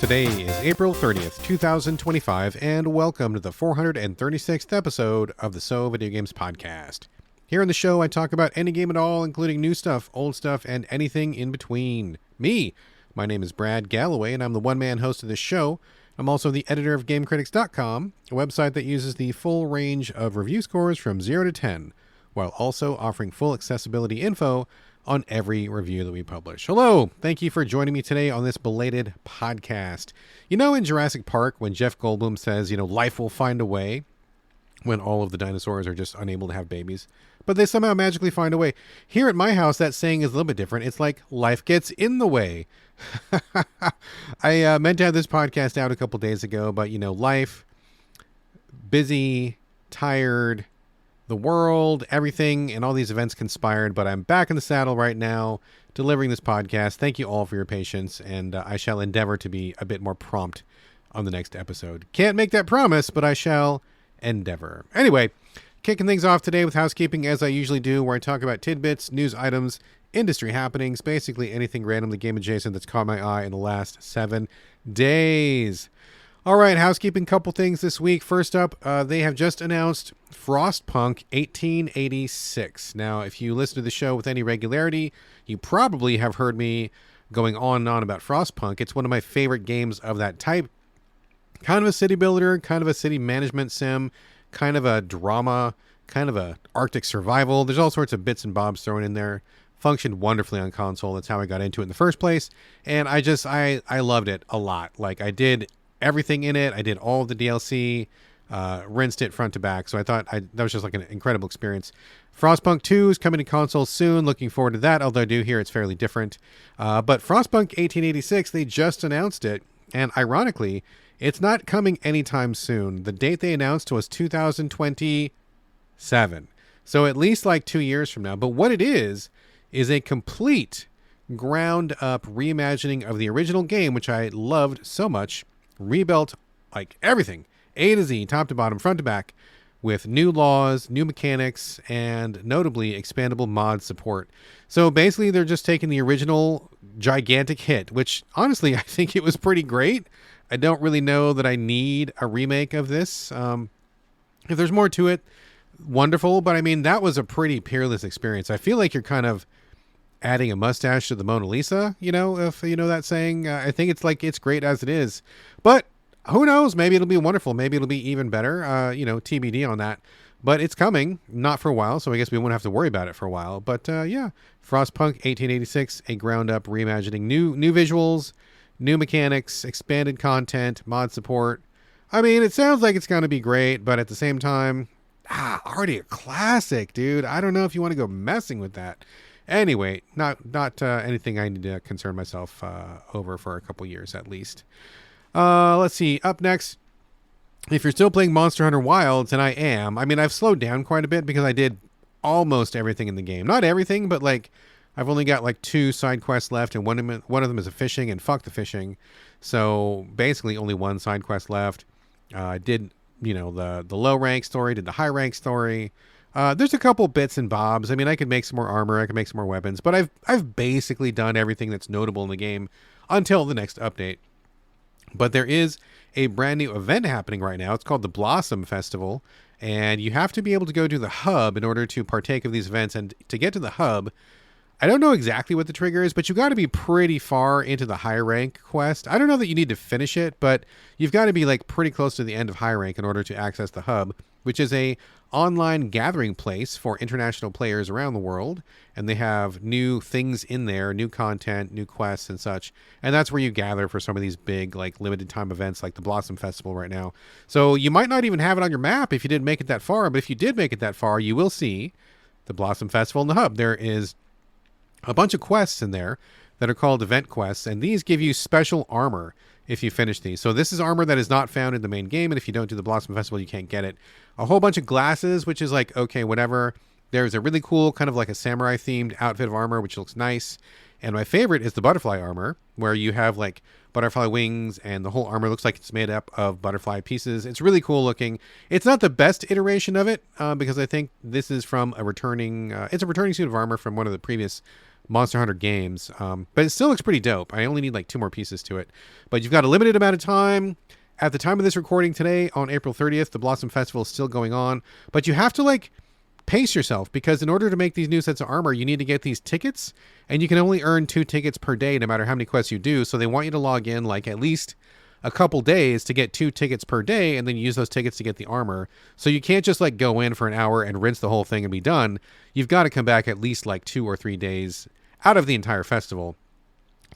Today is April 30th, 2025, and welcome to the 436th episode of the So Video Games podcast. Here on the show, I talk about any game at all, including new stuff, old stuff, and anything in between. My name is Brad Galloway, and I'm the one-man host of this show. I'm also the editor of GameCritics.com, a website that uses the full range of review scores from 0 to 10, while also offering full accessibility info on every review that we publish. Hello, thank you for joining me today on this belated podcast. You know, in Jurassic Park, when Jeff Goldblum says, life will find a way, when all of the dinosaurs are just unable to have babies, but they somehow magically find a way. Here at my house, that saying is a little bit different. It's like, life gets in the way. I meant to have this podcast out a couple days ago, but, life, busy, tired, the world, everything, and all these events conspired, but I'm back in the saddle right now, delivering this podcast. Thank you all for your patience, and I shall endeavor to be a bit more prompt on the next episode. Can't make that promise, but I shall endeavor. Anyway, kicking things off today with housekeeping, as I usually do, where I talk about tidbits, news items, industry happenings, basically anything randomly game adjacent that's caught my eye in the last 7 days. All right, housekeeping, couple things this week. First up, they have just announced Frostpunk 1886. Now, if you listen to the show with any regularity, you probably have heard me going on and on about Frostpunk. It's one of my favorite games of that type. Kind of a city builder, kind of a city management sim, kind of a drama, kind of a Arctic survival. There's all sorts of bits and bobs thrown in there. Functioned wonderfully on console. That's how I got into it in the first place. And I loved it a lot. Like, I did everything in it. I did all of the DLC, rinsed it front to back. So I thought that was just like an incredible experience. Frostpunk 2 is coming to consoles soon. Looking forward to that, although I do hear it's fairly different. But Frostpunk 1886, they just announced it. And ironically, it's not coming anytime soon. The date they announced was 2027. So at least like 2 years from now. But what it is a complete ground up reimagining of the original game, which I loved so much. Rebuilt like everything, A to Z, top to bottom, front to back, with new laws, new mechanics, and notably expandable mod support. So basically they're just taking the original gigantic hit, which honestly I think it was pretty great. I don't really know that I need a remake of this. If there's more to it, wonderful, but I mean, that was a pretty peerless experience. I feel like you're kind of adding a mustache to the Mona Lisa, if you know that saying. I think it's great as it is, but who knows, maybe it'll be wonderful, maybe it'll be even better, TBD on that, but it's coming, not for a while, so I guess we won't have to worry about it for a while. But yeah, Frostpunk 1886, a ground up reimagining, new visuals, new mechanics, expanded content, mod support. I mean, it sounds like it's going to be great, but at the same time, already a classic, dude. I don't know if you want to go messing with that. Anyway, not anything I need to concern myself over for a couple years at least. Let's see. Up next, if you're still playing Monster Hunter Wilds, and I am, I mean, I've slowed down quite a bit because I did almost everything in the game. Not everything, but like I've only got like 2 side quests left, and one of them is a fishing, and fuck the fishing. So basically only 1 side quest left. I did, the low rank story, did the high rank story. There's a couple bits and bobs. I mean, I could make some more armor, I could make some more weapons, but I've basically done everything that's notable in the game until the next update. But there is a brand new event happening right now. It's called the Blossom Festival, and you have to be able to go to the hub in order to partake of these events. And to get to the hub, I don't know exactly what the trigger is, but you got to be pretty far into the high rank quest. I don't know that you need to finish it, but you've got to be like pretty close to the end of high rank in order to access the hub, which is a online gathering place for international players around the world. And they have new things in there, new content, new quests and such. And that's where you gather for some of these big, like limited time events like the Blossom Festival right now. So you might not even have it on your map if you didn't make it that far, but if you did make it that far, you will see the Blossom Festival in the hub. There is a bunch of quests in there that are called event quests, and these give you special armor if you finish these. So this is armor that is not found in the main game, and if you don't do the Blossom Festival, you can't get it. A whole bunch of glasses, which is like, okay, whatever. There's a really cool kind of like a samurai themed outfit of armor, which looks nice. And my favorite is the butterfly armor, where you have like butterfly wings and the whole armor looks like it's made up of butterfly pieces. It's really cool looking. It's not the best iteration of it because I think this is from a returning, it's a returning suit of armor from one of the previous Monster Hunter games. But it still looks pretty dope. I only need like 2 more pieces to it. But you've got a limited amount of time. At the time of this recording today, on April 30th, the Blossom Festival is still going on. But you have to like pace yourself, because in order to make these new sets of armor, you need to get these tickets, and you can only earn 2 tickets per day no matter how many quests you do. So they want you to log in like at least a couple days to get 2 tickets per day, and then use those tickets to get the armor. So you can't just like go in for an hour and rinse the whole thing and be done. You've got to come back at least like 2 or 3 days out of the entire festival.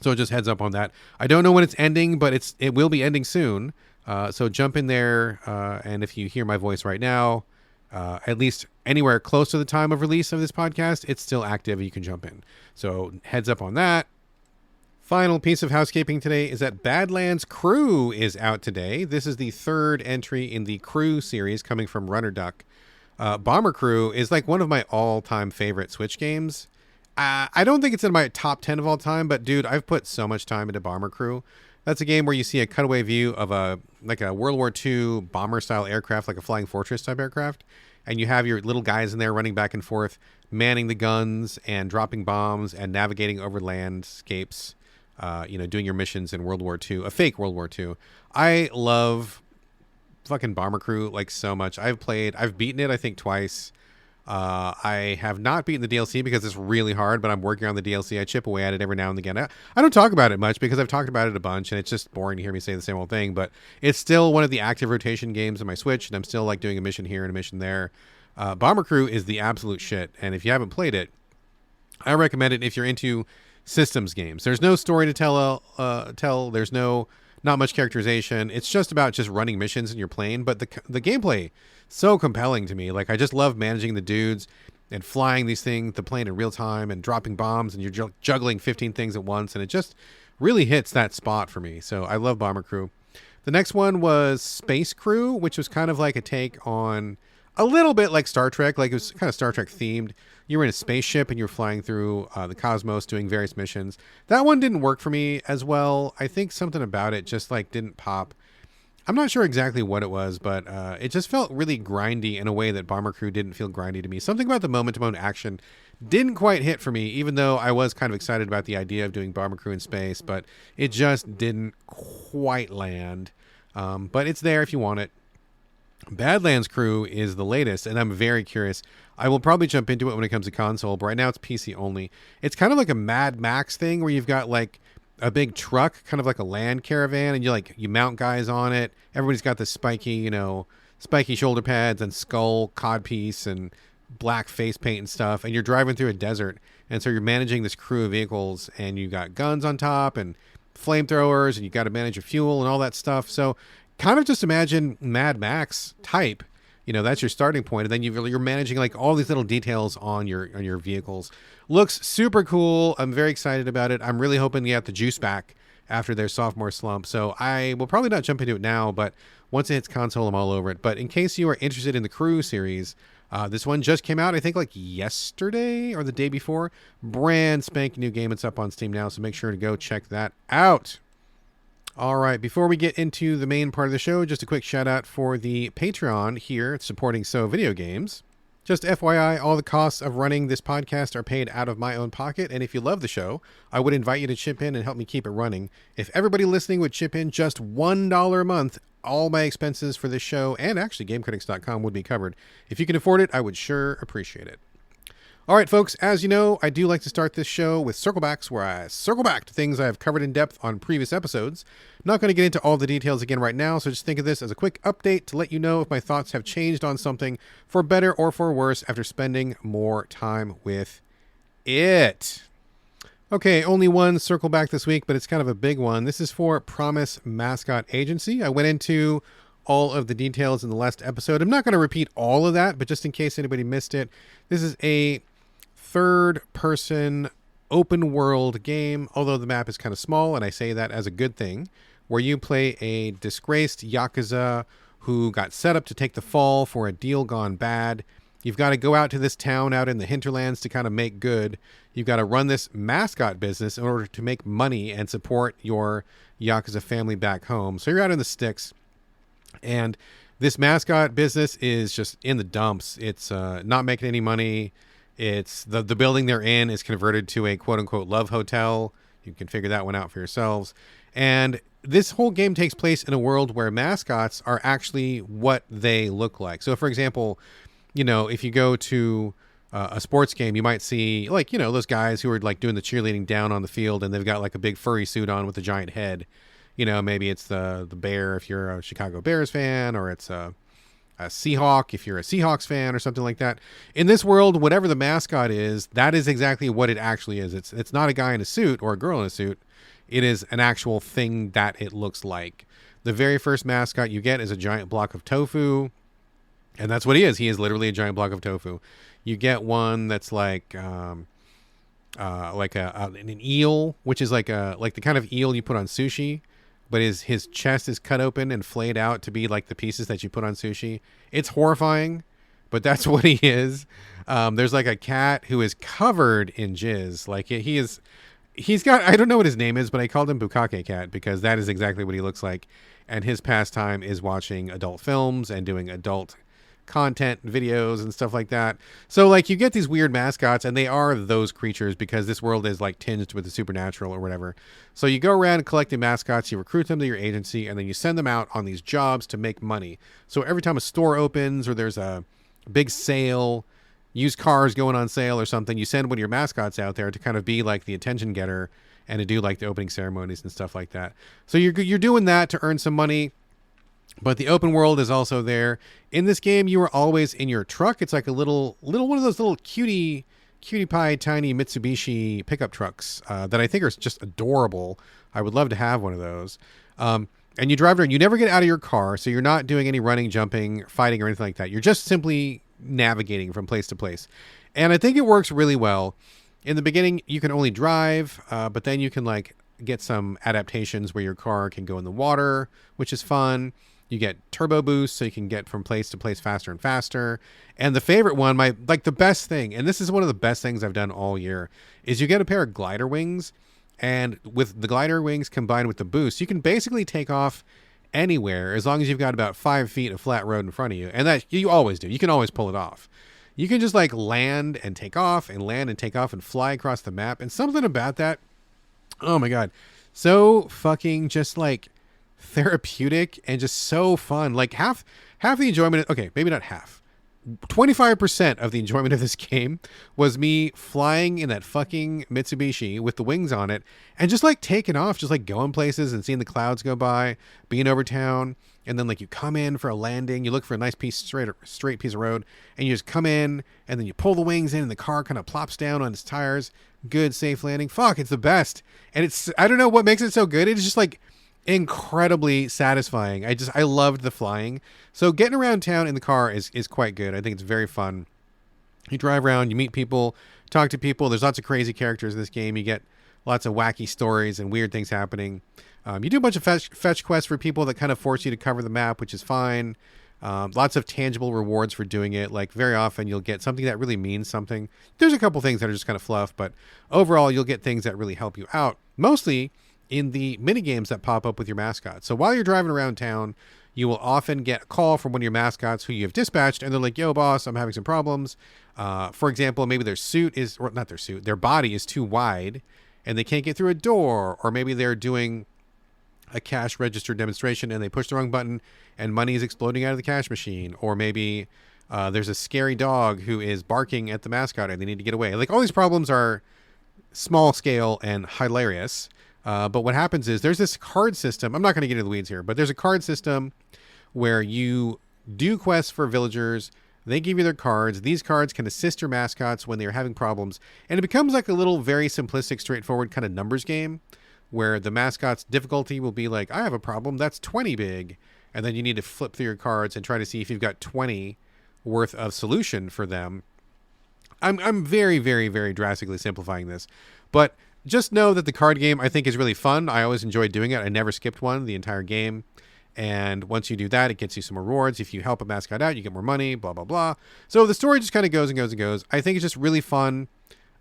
So just heads up on that. I don't know when it's ending, but it will be ending soon. So jump in there, and if you hear my voice right now, at least anywhere close to the time of release of this podcast, it's still active. You can jump in. So heads up on that. Final piece of housekeeping today is that Badlands Crew is out today. This is the 3rd entry in the Crew series coming from Runner Duck. Bomber Crew is like one of my all-time favorite Switch games. I don't think it's in my top 10 of all time, but dude, I've put so much time into Bomber Crew. That's a game where you see a cutaway view of a World War II bomber-style aircraft, like a Flying Fortress type aircraft, and you have your little guys in there running back and forth, manning the guns and dropping bombs and navigating over landscapes, doing your missions in World War II, a fake World War II. I love fucking Bomber Crew like so much. I've beaten it, I think, twice. I have not beaten the DLC because it's really hard, but I'm working on the DLC. I chip away at it every now and again. I don't talk about it much because I've talked about it a bunch, and it's just boring to hear me say the same old thing, but it's still one of the active rotation games on my Switch, and I'm still like doing a mission here and a mission there. Bomber Crew is the absolute shit, and if you haven't played it, I recommend it if you're into systems games. There's no story to tell. There's not much characterization. It's just about just running missions in your plane, but the gameplay so compelling to me. Like, I just love managing the dudes and flying the plane in real time and dropping bombs, and you're juggling 15 things at once, and it just really hits that spot for me. So I love Bomber Crew. The next one was Space Crew, which was kind of like a take on a little bit like Star Trek. Like, it was kind of Star Trek themed. You were in a spaceship and you were flying through the cosmos doing various missions. That one didn't work for me as well. I think something about it just like didn't pop. I'm not sure exactly what it was, but it just felt really grindy in a way that Bomber Crew didn't feel grindy to me. Something about the moment-to-moment action didn't quite hit for me, even though I was kind of excited about the idea of doing Bomber Crew in space, but it just didn't quite land. But it's there if you want it. Badlands Crew is the latest, and I'm very curious. I will probably jump into it when it comes to console, but right now it's PC only. It's kind of like a Mad Max thing where you've got like a big truck, kind of like a land caravan, and you mount guys on it. Everybody's got the spiky shoulder pads and skull codpiece and black face paint and stuff, and you're driving through a desert, and so you're managing this crew of vehicles, and you got guns on top and flamethrowers, and you got to manage your fuel and all that stuff. So kind of just imagine Mad Max type. That's your starting point, and then you're managing like all these little details on your vehicles. Looks super cool. I'm very excited about it. I'm really hoping to get the juice back after their sophomore slump. So I will probably not jump into it now, but once it hits console, I'm all over it. But in case you are interested in the Crew series, this one just came out, I think like yesterday or the day before. Brand spanking new game. It's up on Steam now, so make sure to go check that out. All right, before we get into the main part of the show, just a quick shout out for the Patreon here supporting So Video Games. Just FYI, all the costs of running this podcast are paid out of my own pocket, and if you love the show, I would invite you to chip in and help me keep it running. If everybody listening would chip in just $1 a month, all my expenses for this show and actually GameCritics.com would be covered. If you can afford it, I would sure appreciate it. All right, folks, as you know, I do like to start this show with circlebacks, where I circle back to things I have covered in depth on previous episodes. I'm not going to get into all the details again right now, so just think of this as a quick update to let you know if my thoughts have changed on something for better or for worse after spending more time with it. Okay, only one circle back this week, but it's kind of a big one. This is for Promise Mascot Agency. I went into all of the details in the last episode. I'm not going to repeat all of that, but just in case anybody missed it, this is a third-person open-world game, although the map is kind of small, and I say that as a good thing, where you play a disgraced Yakuza who got set up to take the fall for a deal gone bad. You've got to go out to this town out in the hinterlands to kind of make good. You've got to run this mascot business in order to make money and support your Yakuza family back home. So you're out in the sticks, and this mascot business is just in the dumps. It's not making any money. It's the building they're in is converted to a quote unquote love hotel. You can figure that one out for yourselves. And this whole game takes place in a world where mascots are actually what they look like. So, for example, if you go to a sports game, you might see like, those guys who are like doing the cheerleading down on the field and they've got like a big furry suit on with a giant head. Maybe it's the bear if you're a Chicago Bears fan, or it's a Seahawk if you're a Seahawks fan or something like that. In this world, whatever the mascot is, that is exactly what it actually is. It's not a guy in a suit or a girl in a suit. It is an actual thing that it looks like. The very first mascot you get is a giant block of tofu, and that's what he is. He is literally a giant block of tofu. You get one that's like an eel, which is like the kind of eel you put on sushi, but his chest is cut open and flayed out to be like the pieces that you put on sushi. It's horrifying, but that's what he is. There's like a cat who is covered in jizz. Like he's got, I don't know what his name is, but I called him Bukake Cat because that is exactly what he looks like. And his pastime is watching adult films and doing adult content videos and stuff like that. So like you get these weird mascots, and they are those creatures because this world is like tinged with the supernatural or whatever. So you go around collecting mascots, you recruit them to your agency, and then you send them out on these jobs to make money. So every time a store opens or there's a big sale, used cars going on sale or something, you send one of your mascots out there to kind of be like the attention getter and to do like the opening ceremonies and stuff like that. So you're doing that to earn some money. But the open world is also there. In this game, you are always in your truck. It's like a little one of those little cutie pie tiny Mitsubishi pickup trucks that I think are just adorable. I would love to have one of those. And you drive around. You never get out of your car, so you're not doing any running, jumping, fighting, or anything like that. You're just simply navigating from place to place. And I think it works really well. In the beginning, you can only drive, but then you can like get some adaptations where your car can go in the water, which is fun. You get turbo boost, so you can get from place to place faster and faster. And the favorite one, the best thing, and this is one of the best things I've done all year, is you get a pair of glider wings. And with the glider wings combined with the boost, you can basically take off anywhere as long as you've got about 5 feet of flat road in front of you. And that you always do. You can always pull it off. You can just like land and take off and land and take off and fly across the map. And something about that, oh my God, so fucking just like therapeutic and just so fun. Like half the enjoyment, okay, maybe not half, 25% of the enjoyment of this game was me flying in that fucking Mitsubishi with the wings on it and just like taking off, just like going places and seeing the clouds go by, being over town. And then like you come in for a landing, you look for a nice piece, straight piece of road, and you just come in and then you pull the wings in and the car kind of plops down on its tires. Good, safe landing. Fuck, it's the best. And I don't know what makes it so good. It's just like incredibly satisfying. I loved the flying. So getting around town in the car is quite good. I think it's very fun. You drive around, you meet people, talk to people. There's lots of crazy characters in this game. You get lots of wacky stories and weird things happening. You do a bunch of fetch quests for people that kind of force you to cover the map, which is fine. Lots of tangible rewards for doing it. Like very often you'll get something that really means something. There's a couple things that are just kind of fluff, but overall you'll get things that really help you out. Mostly in the mini games that pop up with your mascot. So while you're driving around town, you will often get a call from one of your mascots who you have dispatched, and they're like, yo, boss, I'm having some problems. For example, maybe their body is too wide and they can't get through a door, or maybe they're doing a cash register demonstration and they push the wrong button and money is exploding out of the cash machine. Or maybe there's a scary dog who is barking at the mascot and they need to get away. Like all these problems are small scale and hilarious. But what happens is there's this card system. I'm not going to get into the weeds here, but there's a card system where you do quests for villagers. They give you their cards. These cards can assist your mascots when they're having problems. And it becomes like a little very simplistic, straightforward kind of numbers game where the mascot's difficulty will be like, I have a problem that's 20 big. And then you need to flip through your cards and try to see if you've got 20 worth of solution for them. I'm very, very, very drastically simplifying this. But just know that the card game, I think, is really fun. I always enjoyed doing it. I never skipped one the entire game. And once you do that, it gets you some rewards. If you help a mascot out, you get more money, blah, blah, blah. So the story just kind of goes and goes and goes. I think it's just really fun.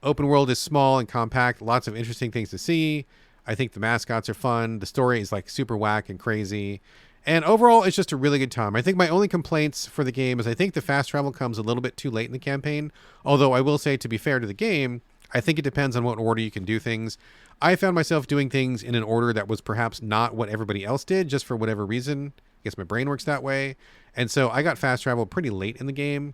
Open world is small and compact. Lots of interesting things to see. I think the mascots are fun. The story is like super whack and crazy. And overall, it's just a really good time. I think my only complaints for the game is I think the fast travel comes a little bit too late in the campaign. Although I will say, to be fair to the game, I think it depends on what order you can do things. I found myself doing things in an order that was perhaps not what everybody else did, just for whatever reason. I guess my brain works that way. And so I got fast travel pretty late in the game.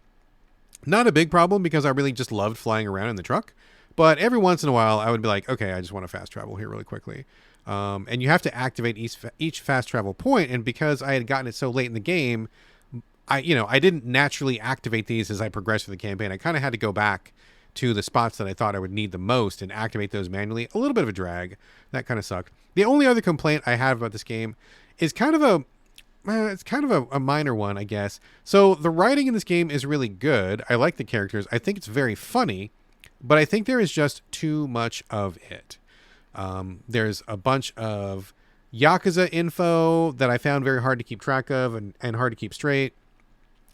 Not a big problem because I really just loved flying around in the truck. But every once in a while, I would be like, okay, I just want to fast travel here really quickly. And you have to activate each fast travel point. And because I had gotten it so late in the game, I didn't naturally activate these as I progressed through the campaign. I kind of had to go back to the spots that I thought I would need the most and activate those manually. A little bit of a drag. That kind of sucked. The only other complaint I have about this game is kind of a minor one, I guess. So the writing in this game is really good. I like the characters. I think it's very funny, but I think there is just too much of it. There's a bunch of Yakuza info that I found very hard to keep track of and hard to keep straight.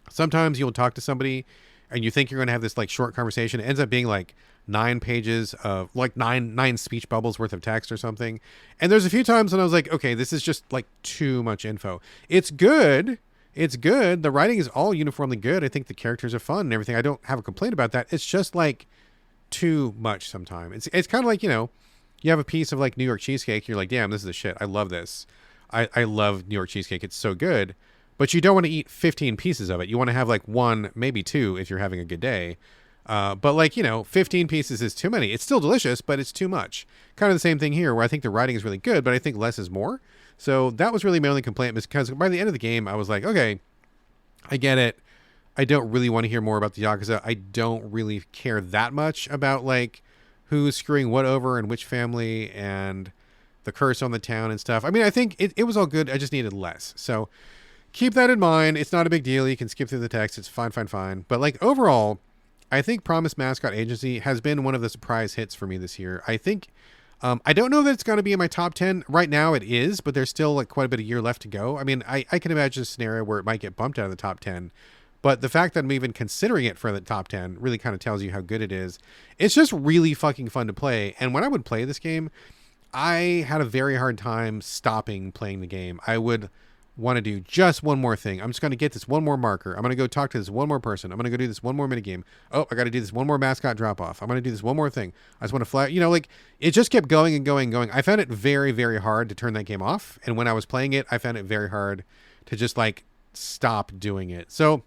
Sometimes you'll talk to somebody and you think you're going to have this like short conversation. It ends up being like 9 pages of like nine speech bubbles worth of text or something. And there's a few times when I was like, okay, this is just like too much info. It's good. It's good. The writing is all uniformly good. I think the characters are fun and everything. I don't have a complaint about that. It's just like too much sometimes. It's kind of like, you have a piece of like New York cheesecake. You're like, damn, this is the shit. I love this. I love New York cheesecake. It's so good. But you don't want to eat 15 pieces of it. You want to have like 1, maybe 2 if you're having a good day. But like, 15 pieces is too many. It's still delicious, but it's too much. Kind of the same thing here where I think the writing is really good, but I think less is more. So that was really my only complaint, because by the end of the game, I was like, okay, I get it. I don't really want to hear more about the Yakuza. I don't really care that much about like who's screwing what over and which family and the curse on the town and stuff. I mean, I think it was all good. I just needed less. So keep that in mind. It's not a big deal. You can skip through the text. It's fine. But like overall, I think Promise Mascot Agency has been one of the surprise hits for me this year. I think, I don't know that it's going to be in my top 10. Right now it is, but there's still like quite a bit of year left to go. I mean, I can imagine a scenario where it might get bumped out of the top 10. But the fact that I'm even considering it for the top 10 really kind of tells you how good it is. It's just really fucking fun to play. And when I would play this game, I had a very hard time stopping playing the game. I would want to do just one more thing. I'm just going to get this one more marker. I'm going to go talk to this one more person. I'm going to go do this one more minigame. Oh, I got to do this one more mascot drop off. I'm going to do this one more thing. I just want to fly. Like it just kept going and going and going. I found it very, very hard to turn that game off. And when I was playing it, I found it very hard to just like stop doing it. So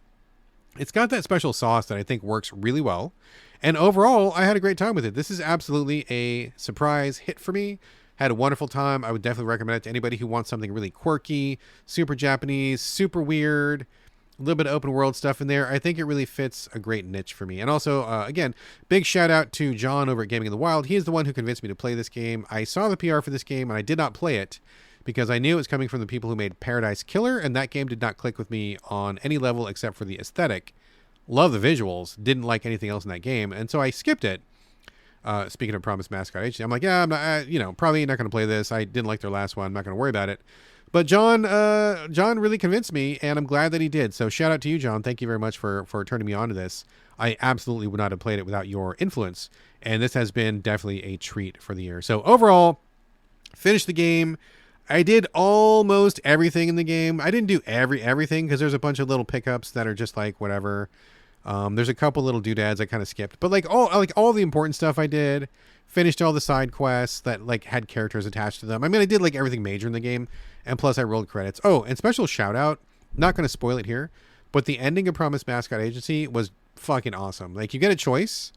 it's got that special sauce that I think works really well. And overall, I had a great time with it. This is absolutely a surprise hit for me. Had a wonderful time. I would definitely recommend it to anybody who wants something really quirky, super Japanese, super weird, a little bit of open world stuff in there. I think it really fits a great niche for me. And also, again, big shout out to John over at Gaming in the Wild. He is the one who convinced me to play this game. I saw the PR for this game and I did not play it because I knew it was coming from the people who made Paradise Killer, and that game did not click with me on any level except for the aesthetic. Love the visuals, didn't like anything else in that game, and so I skipped it. Speaking of Promise Mascot Agency, I'm like, yeah, I'm not, probably not going to play this. I didn't like their last one. I'm not going to worry about it. But John really convinced me, and I'm glad that he did. So shout out to you, John. Thank you very much for turning me on to this. I absolutely would not have played it without your influence, and this has been definitely a treat for the year. So overall, finished the game. I did almost everything in the game. I didn't do everything because there's a bunch of little pickups that are just like whatever. There's a couple little doodads I kind of skipped, but like all the important stuff I did. Finished all the side quests that like had characters attached to them. I mean, I did like everything major in the game, and plus I rolled credits. Oh, and special shout out. Not going to spoil it here, but the ending of Promise Mascot Agency was fucking awesome. Like you get a choice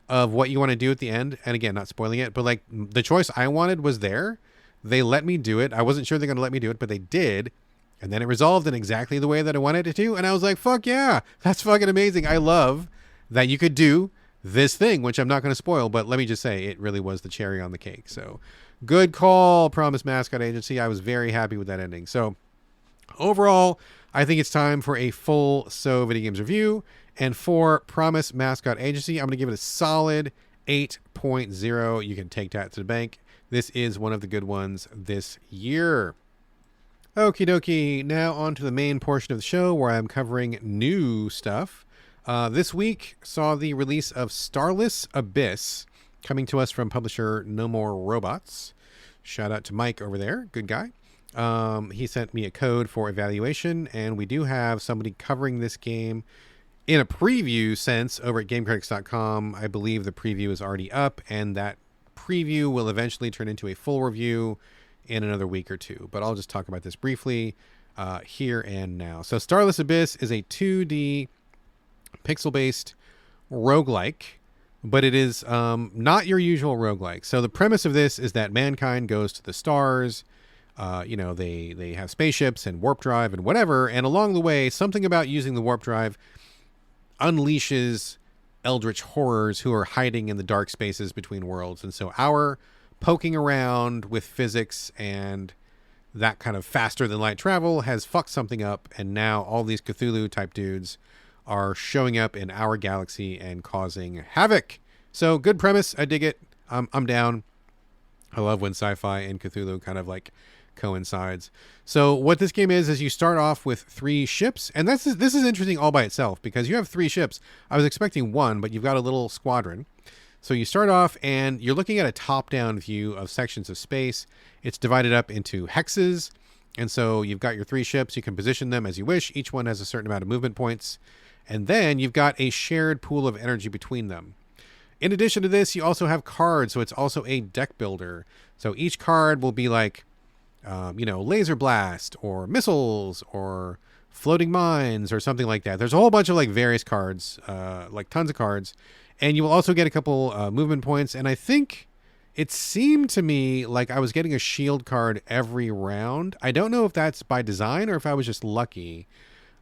of what you want to do at the end, and again, not spoiling it, but like the choice I wanted was there. They let me do it. I wasn't sure they're going to let me do it, but they did. And then it resolved in exactly the way that I wanted it to. And I was like, fuck yeah, that's fucking amazing. I love that you could do this thing, which I'm not going to spoil, but let me just say it really was the cherry on the cake. So good call, Promise Mascot Agency. I was very happy with that ending. So overall, I think it's time for a full So Video Games review. And for Promise Mascot Agency, I'm going to give it a solid 8.0. You can take that to the bank. This is one of the good ones this year. Okie dokie, now on to the main portion of the show where I'm covering new stuff. This week saw the release of Starless Abyss, coming to us from publisher No More Robots. Shout out to Mike over there, good guy. He sent me a code for evaluation, and we do have somebody covering this game in a preview sense over at GameCritics.com. I believe the preview is already up, and that preview will eventually turn into a full review in another week or two. But I'll just talk about this briefly here and now. So Starless Abyss is a 2D pixel-based roguelike, but it is not your usual roguelike. So the premise of this is that mankind goes to the stars. They have spaceships and warp drive and whatever, and along the way, something about using the warp drive unleashes eldritch horrors who are hiding in the dark spaces between worlds. And so our poking around with physics and that kind of faster than light travel has fucked something up, and now all these Cthulhu type dudes are showing up in our galaxy and causing havoc. So good premise. I dig it. I'm down. I love when sci-fi and Cthulhu kind of like coincides. So what this game is you start off with 3 ships, and this is interesting all by itself because you have 3 ships. I was expecting 1, but you've got a little squadron. So you start off and you're looking at a top-down view of sections of space. It's divided up into hexes, and so you've got your 3 ships. You can position them as you wish. Each one has a certain amount of movement points, and then you've got a shared pool of energy between them. In addition to this, you also have cards, so it's also a deck builder. So each card will be like, laser blast or missiles or floating mines or something like that. There's a whole bunch of like various cards, like tons of cards. And you will also get a couple movement points. And I think it seemed to me like I was getting a shield card every round. I don't know if that's by design or if I was just lucky.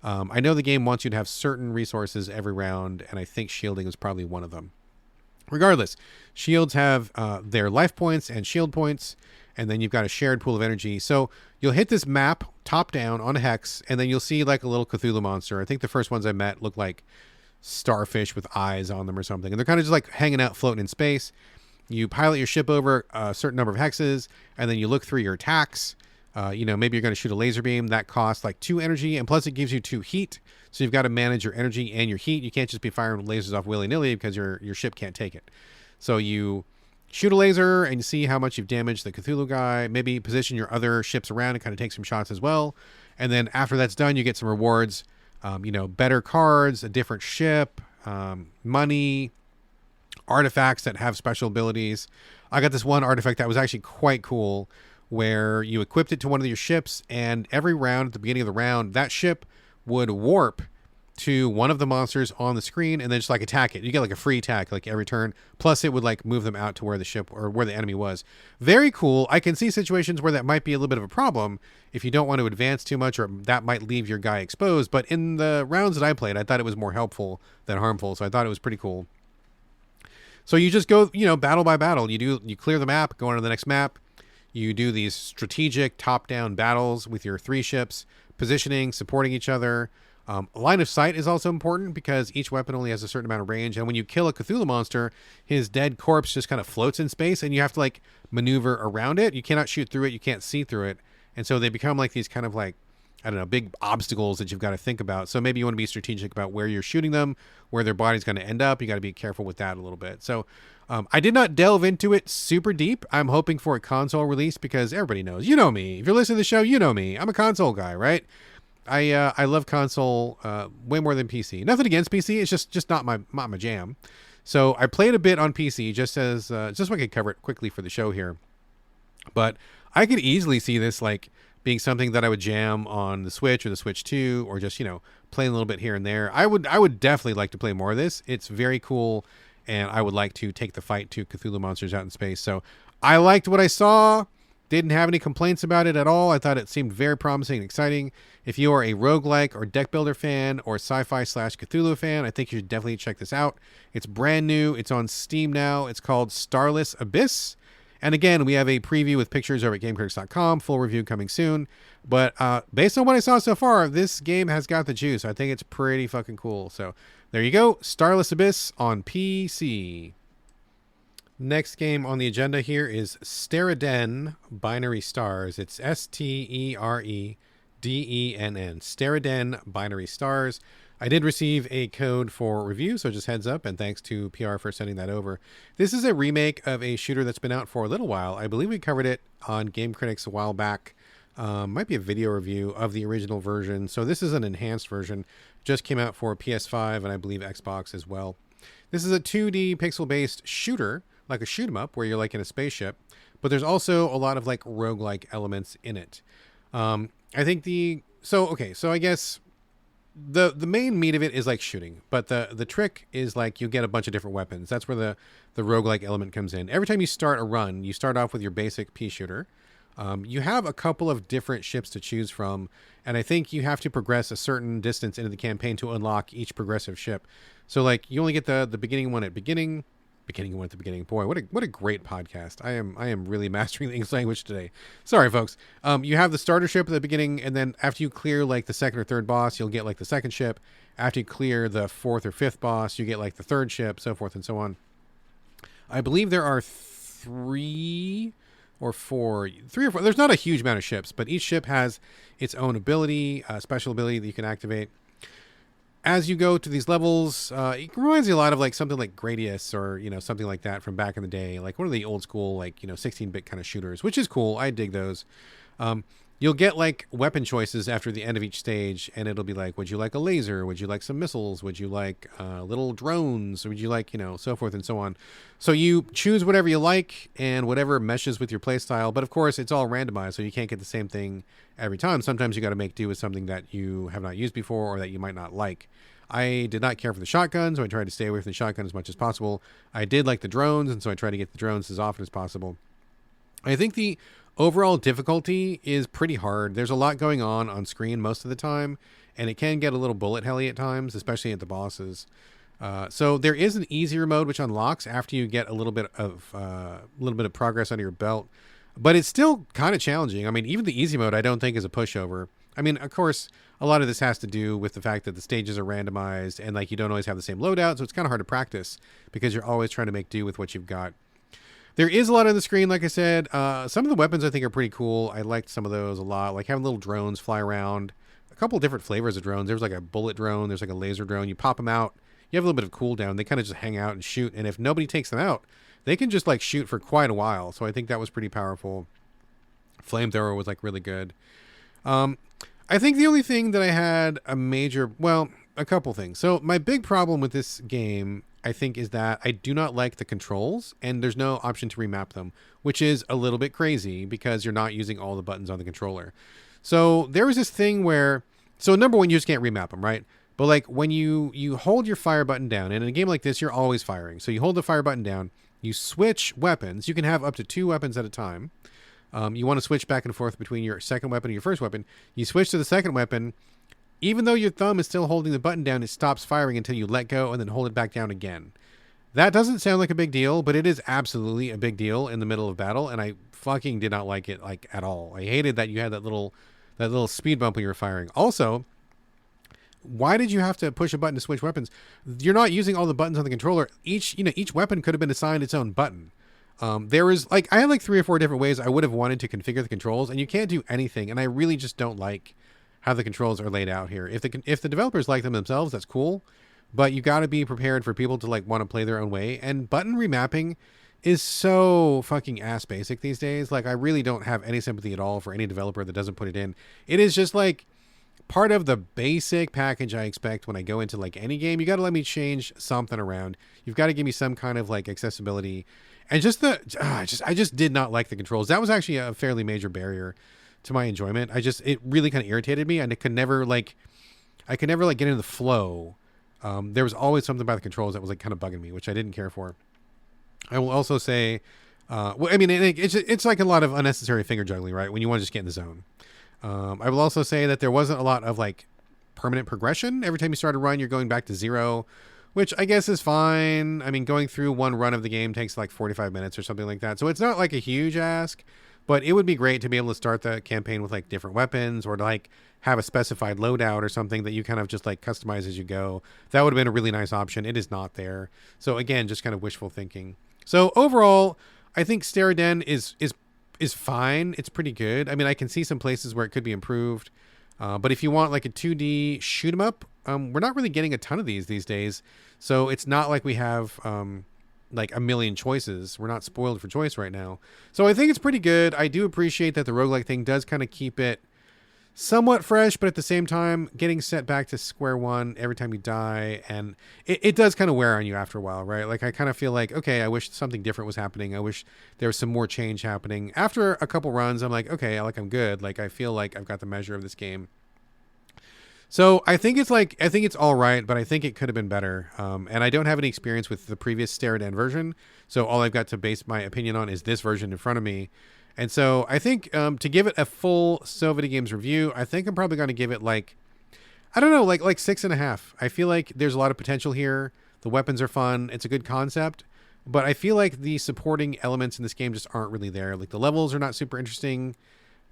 I know the game wants you to have certain resources every round, and I think shielding is probably one of them. Regardless, shields have their life points and shield points, and then you've got a shared pool of energy. So you'll hit this map top down on a hex, and then you'll see like a little Cthulhu monster. I think the first ones I met looked like starfish with eyes on them or something, and they're kind of just like hanging out floating in space. You pilot your ship over a certain number of hexes, and then you look through your attacks. Maybe you're going to shoot a laser beam that costs like 2 energy, and plus it gives you 2 heat. So you've got to manage your energy and your heat. You can't just be firing lasers off willy-nilly because your ship can't take it. So you shoot a laser and you see how much you've damaged the Cthulhu guy. Maybe position your other ships around and kind of take some shots as well. And then after that's done, you get some rewards. Better cards, a different ship, money, artifacts that have special abilities. I got this one artifact that was actually quite cool, where you equipped it to one of your ships, and every round at the beginning of the round, that ship would warp to one of the monsters on the screen and then just like attack it. You get like a free attack like every turn. Plus it would like move them out to where the ship or where the enemy was. Very cool. I can see situations where that might be a little bit of a problem if you don't want to advance too much, or that might leave your guy exposed. But in the rounds that I played, I thought it was more helpful than harmful. So I thought it was pretty cool. So you just go, battle by battle. You clear the map, go on to the next map. You do these strategic top-down battles with your 3 ships, positioning, supporting each other. Line of sight is also important because each weapon only has a certain amount of range. And when you kill a Cthulhu monster, his dead corpse just kind of floats in space, and you have to like maneuver around it. You cannot shoot through it. You can't see through it. And so they become like these kind of like, I don't know, big obstacles that you've got to think about. So maybe you want to be strategic about where you're shooting them, where their body's going to end up. You got to be careful with that a little bit. So I did not delve into it super deep. I'm hoping for a console release because everybody knows. You know me. If you're listening to the show, you know me. I'm a console guy, right? I love console way more than PC. Nothing against PC. It's just not my jam. So I played a bit on PC just so I could cover it quickly for the show here. But I could easily see this like being something that I would jam on the Switch or the Switch 2, or just, playing a little bit here and there. I would definitely like to play more of this. It's very cool, and I would like to take the fight to Cthulhu monsters out in space. So I liked what I saw. Didn't have any complaints about it at all. I thought it seemed very promising and exciting. If you are a roguelike or deck builder fan or sci-fi/Cthulhu fan, I think you should definitely check this out. It's brand new. It's on Steam now. It's called Starless Abyss. And again, we have a preview with pictures over at GameCritics.com. Full review coming soon. But based on what I saw so far, this game has got the juice. I think it's pretty fucking cool. So there you go. Starless Abyss on PC. Next game on the agenda here is Steredenn Binary Stars. It's Steredenn. Steredenn Binary Stars. I did receive a code for review, so just heads up, and thanks to PR for sending that over. This is a remake of a shooter that's been out for a little while. I believe we covered it on Game Critics a while back. Might be a video review of the original version. So this is an enhanced version. Just came out for PS5 and I believe Xbox as well. This is a 2D pixel-based shooter, like a shoot 'em up, where you're like in a spaceship. But there's also a lot of like roguelike elements in it. I think so I guess the main meat of it is like shooting, but the trick is like you get a bunch of different weapons. That's where the roguelike element comes in. Every time you start a run, you start off with your basic pea shooter. You have a couple of different ships to choose from, and I think you have to progress a certain distance into the campaign to unlock each progressive ship. So like you only get the beginning one at beginning one at the beginning. Boy, what a great podcast. I am really mastering the English language today. Sorry, folks. You have the starter ship at the beginning, and then after you clear like the second or third boss, you'll get like the second ship. After you clear the fourth or fifth boss, you get like the third ship, so forth and so on. I believe there are three or four. There's not a huge amount of ships, but each ship has its own ability, special ability that you can activate. As you go to these levels, it reminds me a lot of like something like Gradius or, something like that from back in the day, like one of the old school, like, 16-bit kind of shooters, which is cool. I dig those. You'll get like weapon choices after the end of each stage, and it'll be like, would you like a laser? Would you like some missiles? Would you like little drones? Would you like, so forth and so on. So you choose whatever you like and whatever meshes with your playstyle. But of course, it's all randomized, so you can't get the same thing every time. Sometimes you got to make do with something that you have not used before or that you might not like. I did not care for the shotgun, so I tried to stay away from the shotgun as much as possible. I did like the drones, and so I tried to get the drones as often as possible. I think the overall difficulty is pretty hard. There's a lot going on screen most of the time, and it can get a little bullet helly at times, especially at the bosses. So there is an easier mode which unlocks after you get a little bit of progress under your belt, but it's still kind of challenging. I mean, even the easy mode I don't think is a pushover. I mean, of course, a lot of this has to do with the fact that the stages are randomized and like you don't always have the same loadout, so it's kind of hard to practice because you're always trying to make do with what you've got. There is a lot on the screen, like I said. Some of the weapons I think are pretty cool. I liked some of those a lot, like having little drones fly around. A couple different flavors of drones. There's like a bullet drone. There's like a laser drone. You pop them out. You have a little bit of cooldown. They kind of just hang out and shoot. And if nobody takes them out, they can just like shoot for quite a while. So I think that was pretty powerful. Flamethrower was like really good. I think the only thing that I had a couple things. So my big problem with this game, I think, is that I do not like the controls and there's no option to remap them, which is a little bit crazy because you're not using all the buttons on the controller. So there was this thing where, number one, you just can't remap them, right? But like when you hold your fire button down, and in a game like this, you're always firing. So you hold the fire button down, you switch weapons. You can have up to 2 weapons at a time. You want to switch back and forth between your second weapon and your first weapon. You switch to the second weapon. Even though your thumb is still holding the button down, it stops firing until you let go and then hold it back down again. That doesn't sound like a big deal, but it is absolutely a big deal in the middle of battle, and I fucking did not like it like at all. I hated that you had that little speed bump when you were firing. Also, why did you have to push a button to switch weapons? You're not using all the buttons on the controller. Each weapon could have been assigned its own button. There was I had like 3 or 4 different ways I would have wanted to configure the controls, and you can't do anything. And I really just don't like how the controls are laid out here. If the developers like them themselves, that's cool, but you got to be prepared for people to like want to play their own way. And button remapping is so fucking ass basic these days. Like I really don't have any sympathy at all for any developer that doesn't put it in. It is just like part of the basic package I expect when I go into like any game. You got to let me change something around. You've got to give me some kind of like accessibility. And just I just did not like the controls. That was actually a fairly major barrier to my enjoyment. It really kind of irritated me, and I could never get into the flow. There was always something about the controls that was like kind of bugging me, which I didn't care for. I will also say, it's like a lot of unnecessary finger juggling, right? When you want to just get in the zone. I will also say that there wasn't a lot of like permanent progression. Every time you start a run, you're going back to 0, which I guess is fine. I mean, going through one run of the game takes like 45 minutes or something like that. So it's not like a huge ask, but it would be great to be able to start the campaign with like different weapons or to like have a specified loadout or something that you kind of just like customize as you go. That would have been a really nice option. It is not there. So again, just kind of wishful thinking. So overall, I think Steredenn is fine. It's pretty good. I mean, I can see some places where it could be improved. But if you want like a 2D shoot 'em up, we're not really getting a ton of these days. So it's not like we have, like a million choices. We're not spoiled for choice right now. So I think it's pretty good. I do appreciate that the roguelike thing does kind of keep it somewhat fresh, but at the same time, getting set back to square one every time you die, and it does kind of wear on you after a while, right? Like I kind of feel like, okay, I wish something different was happening. I wish there was some more change happening. After a couple runs, I'm like, okay, I'm good. Like I feel like I've got the measure of this game. So I think it's all right, but I think it could have been better. And I don't have any experience with the previous Steredenn version, so all I've got to base my opinion on is this version in front of me. And so I think to give it a full Videogames review, I think I'm probably going to give it like 6.5. I feel like there's a lot of potential here. The weapons are fun. It's a good concept, but I feel like the supporting elements in this game just aren't really there. Like the levels are not super interesting.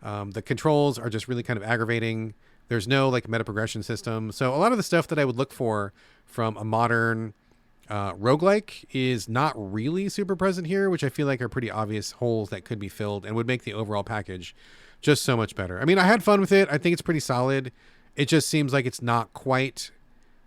The controls are just really kind of aggravating. There's no like meta progression system. So a lot of the stuff that I would look for from a modern roguelike is not really super present here, which I feel like are pretty obvious holes that could be filled and would make the overall package just so much better. I mean, I had fun with it. I think it's pretty solid. It just seems like it's not quite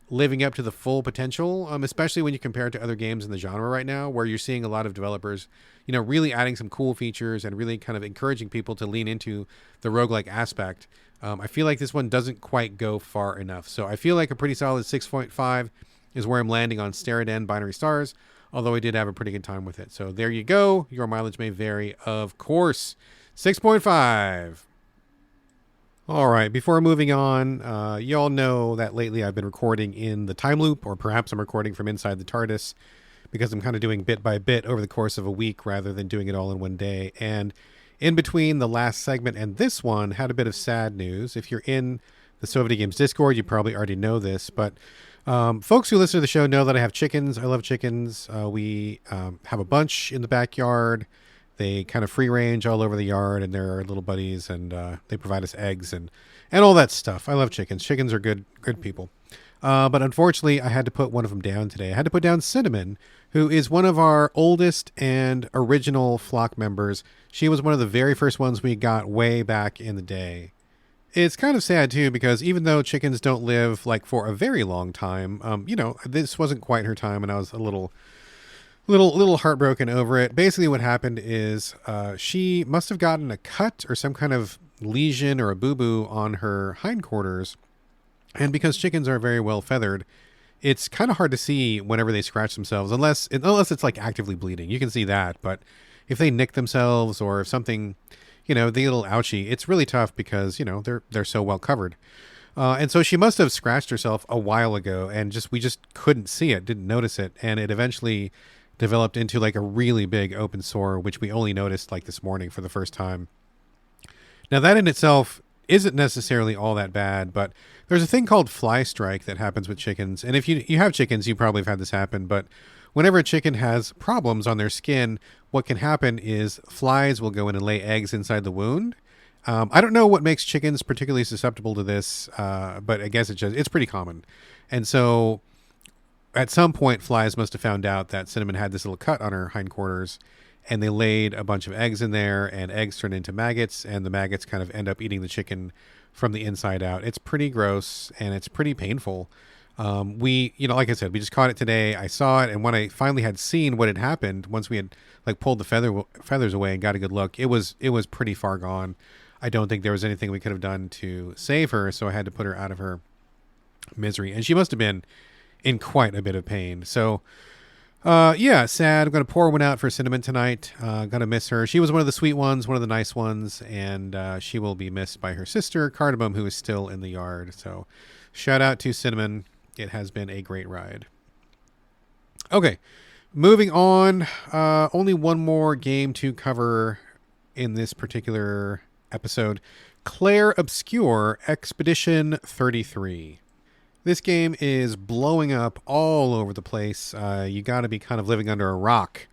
living up to the full potential, especially when you compare it to other games in the genre right now, where you're seeing a lot of developers, really adding some cool features and really kind of encouraging people to lean into the roguelike aspect. I feel like this one doesn't quite go far enough. So I feel like a pretty solid 6.5 is where I'm landing on Steredenn binary stars, although I did have a pretty good time with it. So there you go. Your mileage may vary, of course. 6.5. All right, before moving on, y'all know that lately I've been recording in the time loop, or perhaps I'm recording from inside the TARDIS, because I'm kind of doing bit by bit over the course of a week rather than doing it all in one day. And in between the last segment and this one, had a bit of sad news. If you're in the Videogames Discord, you probably already know this, but folks who listen to the show know that I have chickens. I love chickens. We have a bunch in the backyard. They kind of free range all over the yard, and they're our little buddies, and they provide us eggs and all that stuff. I love chickens. Chickens are good people. But unfortunately, I had to put one of them down today. I had to put down Cinnamon, who is one of our oldest and original flock members. She was one of the very first ones we got way back in the day. It's kind of sad, too, because even though chickens don't live, like, for a very long time, this wasn't quite her time, and I was a little heartbroken over it. Basically what happened is she must have gotten a cut or some kind of lesion or a boo-boo on her hindquarters. And because chickens are very well feathered, it's kind of hard to see whenever they scratch themselves, unless it's like actively bleeding. You can see that, but if they nick themselves or if something, they get a little ouchy, it's really tough because, they're so well covered. And so she must have scratched herself a while ago, and we just couldn't see it, didn't notice it, and it eventually developed into like a really big open sore, which we only noticed like this morning for the first time. Now that in itself isn't necessarily all that bad, but there's a thing called fly strike that happens with chickens. And if you have chickens, you probably have had this happen, but whenever a chicken has problems on their skin, what can happen is flies will go in and lay eggs inside the wound. I don't know what makes chickens particularly susceptible to this, but I guess it's pretty common. And so at some point, flies must have found out that Cinnamon had this little cut on her hindquarters, and they laid a bunch of eggs in there, and eggs turn into maggots, and the maggots kind of end up eating the chicken from the inside out. It's pretty gross, and it's pretty painful. Like I said, we just caught it today. I saw it, and when I finally had seen what had happened, once we had like pulled the feathers away and got a good look, it was pretty far gone. I don't think there was anything we could have done to save her, so I had to put her out of her misery, and she must have been in quite a bit of pain. So, sad. I'm going to pour one out for Cinnamon tonight. Going to miss her. She was one of the sweet ones, one of the nice ones, and she will be missed by her sister, Cardamom, who is still in the yard. So, shout out to Cinnamon. It has been a great ride. Okay, moving on. Only one more game to cover in this particular episode. Clair Obscur Expedition 33. This game is blowing up all over the place. You got to be kind of living under a rock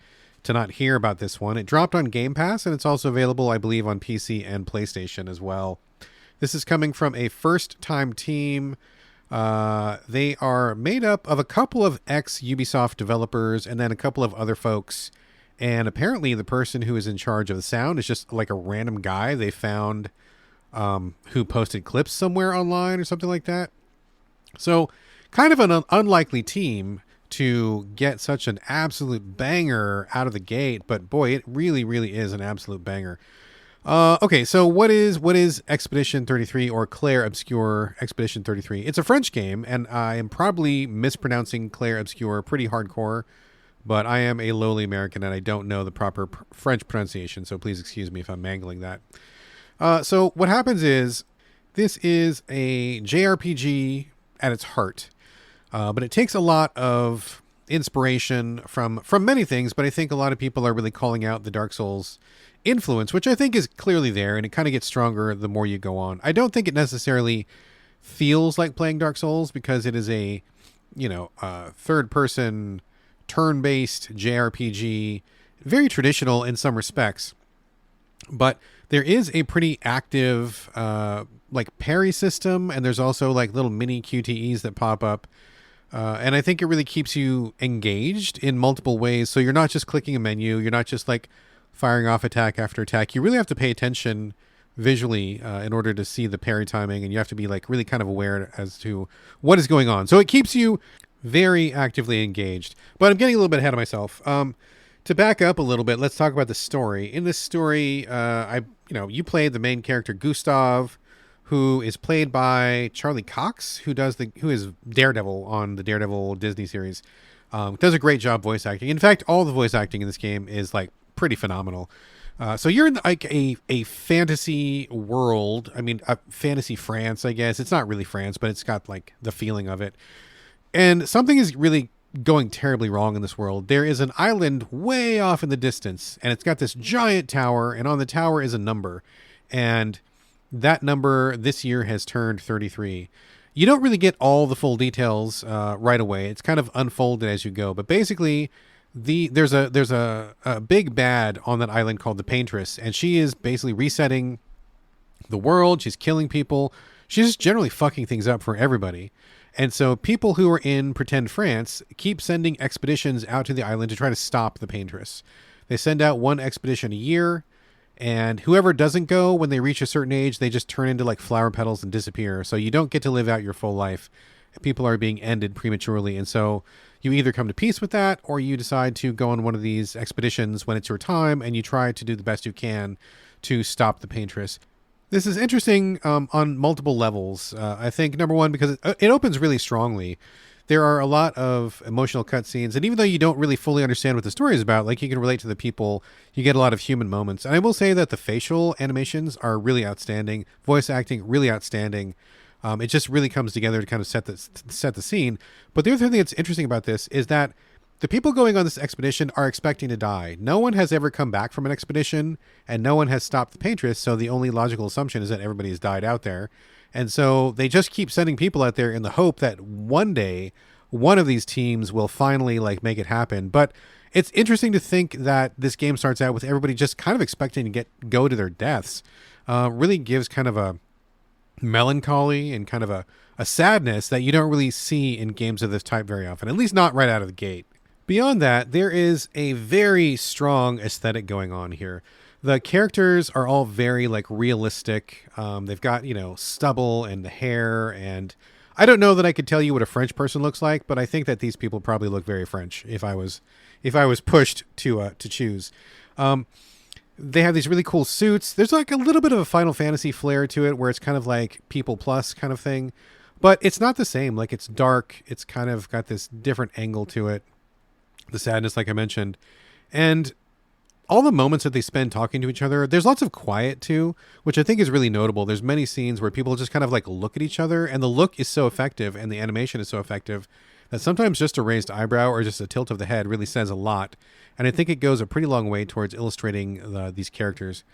to not hear about this one. It dropped on Game Pass, and it's also available, I believe, on PC and PlayStation as well. This is coming from a first-time team. They are made up of a couple of ex-Ubisoft developers and then a couple of other folks. And apparently the person who is in charge of the sound is just like a random guy they found who posted clips somewhere online or something like that. So kind of an unlikely team to get such an absolute banger out of the gate, but boy, it really, really is an absolute banger. Okay, so what is Expedition 33 or Clair Obscur Expedition 33? It's a French game, and I am probably mispronouncing Clair Obscur pretty hardcore, but I am a lowly American and I don't know the proper French pronunciation, so please excuse me if I'm mangling that. So what happens is, this is a JRPG at its heart, but it takes a lot of inspiration from many things, but I think a lot of people are really calling out the Dark Souls influence, which I think is clearly there, and it kind of gets stronger the more you go on. I don't think it necessarily feels like playing Dark Souls because it is a, third-person, turn-based JRPG, very traditional in some respects, but there is a pretty active parry system, and there's also like little mini QTEs that pop up. And I think it really keeps you engaged in multiple ways. So you're not just clicking a menu. You're not just like firing off attack after attack. You really have to pay attention visually in order to see the parry timing. And you have to be like really kind of aware as to what is going on. So it keeps you very actively engaged. But I'm getting a little bit ahead of myself. To back up a little bit, let's talk about the story. In this story, you played the main character Gustav, who is played by Charlie Cox, who is Daredevil on the Daredevil Disney series. Does a great job voice acting. In fact, all the voice acting in this game is like pretty phenomenal. So you're in like a fantasy world. I mean, a fantasy France, I guess. It's not really France, but it's got like the feeling of it. And something is really going terribly wrong in this world. There is an island way off in the distance, and it's got this giant tower, and on the tower is a number. And that number this year has turned 33. You don't really get all the full details right away. It's kind of unfolded as you go. But basically, there's a big bad on that island called the Paintress, and she is basically resetting the world. She's killing people. She's just generally fucking things up for everybody. And so people who are in pretend France keep sending expeditions out to the island to try to stop the Paintress. They send out one expedition a year, and whoever doesn't go, when they reach a certain age, they just turn into like flower petals and disappear. So you don't get to live out your full life. People are being ended prematurely. And so you either come to peace with that, or you decide to go on one of these expeditions when it's your time, and you try to do the best you can to stop the Paintress. This is interesting on multiple levels. I think, number one, because it opens really strongly. There are a lot of emotional cutscenes, and even though you don't really fully understand what the story is about, like you can relate to the people, you get a lot of human moments. And I will say that the facial animations are really outstanding. Voice acting, really outstanding. It just really comes together to kind of set the scene. But the other thing that's interesting about this is that the people going on this expedition are expecting to die. No one has ever come back from an expedition, and no one has stopped the Paintress, so the only logical assumption is that everybody has died out there. And so they just keep sending people out there in the hope that one day one of these teams will finally like make it happen. But it's interesting to think that this game starts out with everybody just kind of expecting to go to their deaths. Really gives kind of a melancholy and kind of a sadness that you don't really see in games of this type very often, at least not right out of the gate. Beyond that, there is a very strong aesthetic going on here. The characters are all very like realistic. They've got, stubble and hair, and I don't know that I could tell you what a French person looks like, but I think that these people probably look very French if I was pushed to choose. They have these really cool suits. There's like a little bit of a Final Fantasy flair to it, where it's kind of like People Plus kind of thing, but it's not the same. Like, it's dark. It's kind of got this different angle to it. The sadness, like I mentioned, and all the moments that they spend talking to each other, there's lots of quiet too, which I think is really notable. There's many scenes where people just kind of like look at each other, and the look is so effective and the animation is so effective that sometimes just a raised eyebrow or just a tilt of the head really says a lot. And I think it goes a pretty long way towards illustrating these characters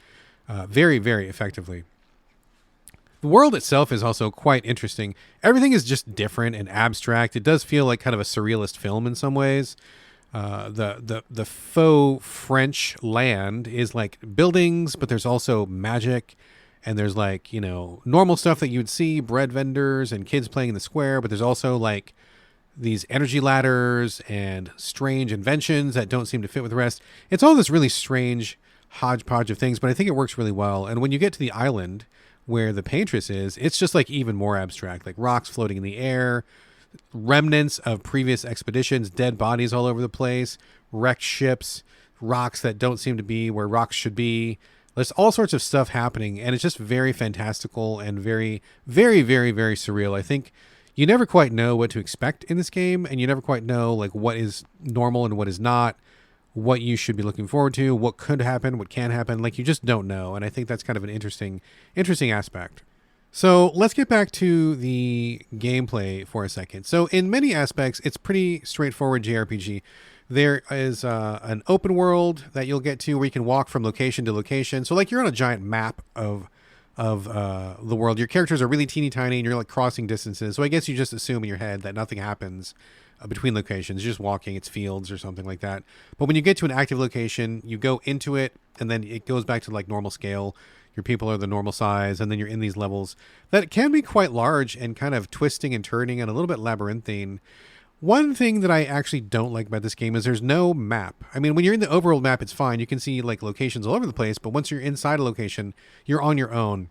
very, very effectively. The world itself is also quite interesting. Everything is just different and abstract. It does feel like kind of a surrealist film in some ways. The faux French land is like buildings, but there's also magic, and there's like, normal stuff that you'd see, bread vendors and kids playing in the square, but there's also like these energy ladders and strange inventions that don't seem to fit with the rest. It's all this really strange hodgepodge of things, but I think it works really well. And when you get to the island where the Paintress is, it's just like even more abstract, like rocks floating in the air, remnants of previous expeditions, dead bodies all over the place, wrecked ships, rocks that don't seem to be where rocks should be. There's all sorts of stuff happening, and it's just very fantastical and very, very, very, very surreal. I think you never quite know what to expect in this game, and you never quite know like what is normal and what is not, what you should be looking forward to, what could happen, what can happen. Like, you just don't know, and I think that's kind of an interesting aspect. So let's get back to the gameplay for a second. So in many aspects, it's pretty straightforward JRPG. There is an open world that you'll get to where you can walk from location to location. So like you're on a giant map of the world. Your characters are really teeny tiny and you're like crossing distances. So I guess you just assume in your head that nothing happens between locations. You're just walking, it's fields or something like that. But when you get to an active location, you go into it and then it goes back to like normal scale. Your people are the normal size, and then you're in these levels that can be quite large and kind of twisting and turning and a little bit labyrinthine. One thing that I actually don't like about this game is there's no map. I mean, when you're in the overworld map, it's fine. You can see like locations all over the place, but once you're inside a location, you're on your own.